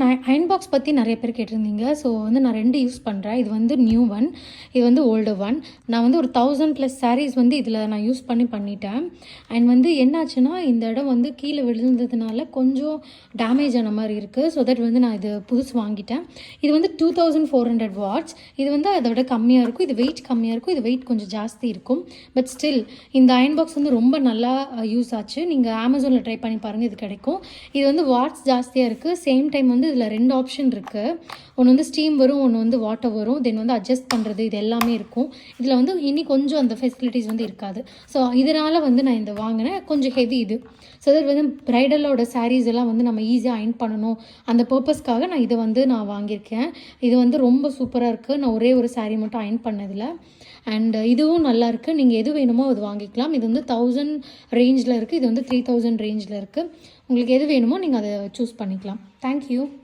நான் iron box பற்றி நிறைய பேர் கேட்டிருந்தீங்க. ஸோ வந்து நான் 2 யூஸ் பண்ணுறேன். இது வந்து நியூ ஒன், இது வந்து ஓல்டு ஒன். நான் வந்து ஒரு 1000+ சாரீஸ் வந்து இதில் நான் யூஸ் பண்ணிட்டேன். அண்ட் வந்து என்னாச்சுன்னா, இந்த இடம் வந்து கீழே விழுந்ததுனால கொஞ்சம் டேமேஜ் ஆன மாதிரி இருக்குது. ஸோ தட் வந்து நான் இது புதுசு வாங்கிட்டேன். இது வந்து 2400 வாட்ஸ். இது வந்து அதை விட கம்மியாக இருக்கும். இது வெயிட் கம்மியாக இருக்கும். இது வெயிட் கொஞ்சம் ஜாஸ்தி இருக்கும். பட் ஸ்டில் இந்த அயன் பாக்ஸ் வந்து ரொம்ப நல்லா யூஸ் ஆச்சு. நீங்கள் அமேசானில் ட்ரை பண்ணி பாருங்கள், இது கிடைக்கும். இது வந்து வாட்ஸ் ஜாஸ்தியாக இருக்குது. சேம் டைம் வந்து இதில் 2 ஆப்ஷன் இருக்குது. ஒன்று வந்து ஸ்டீம் வரும், ஒன்று வந்து வாட்டர் வரும். தென் வந்து அட்ஜஸ்ட் பண்ணுறது, இது எல்லாமே இருக்கும். இதில் வந்து இனி கொஞ்சம் அந்த ஃபெசிலிட்டிஸ் வந்து இருக்காது. ஸோ இதனால் வந்து நான் இந்த வாங்கினேன். கொஞ்சம் ஹெவி இது. ஸோ அது வந்து ப்ரைடலோட சாரீஸ் எல்லாம் வந்து நம்ம ஈஸியாக அயன் பண்ணணும், அந்த பர்பஸ்க்காக நான் இதை வந்து நான் வாங்கியிருக்கேன். இது வந்து ரொம்ப சூப்பராக இருக்குது. நான் ஒரே ஒரு சாரீ மட்டும் அயன் பண்ணதில்லை. அண்ட் இதுவும் நல்லாயிருக்கு. நீங்கள் எது வேணுமோ அது வாங்கிக்கலாம். இது வந்து 1000 ரேஞ்சில் இருக்குது. இது வந்து 3000 ரேஞ்சில் இருக்குது. உங்களுக்கு எது வேணுமோ நீங்கள் அதை சூஸ் பண்ணிக்கலாம். தேங்க்யூ.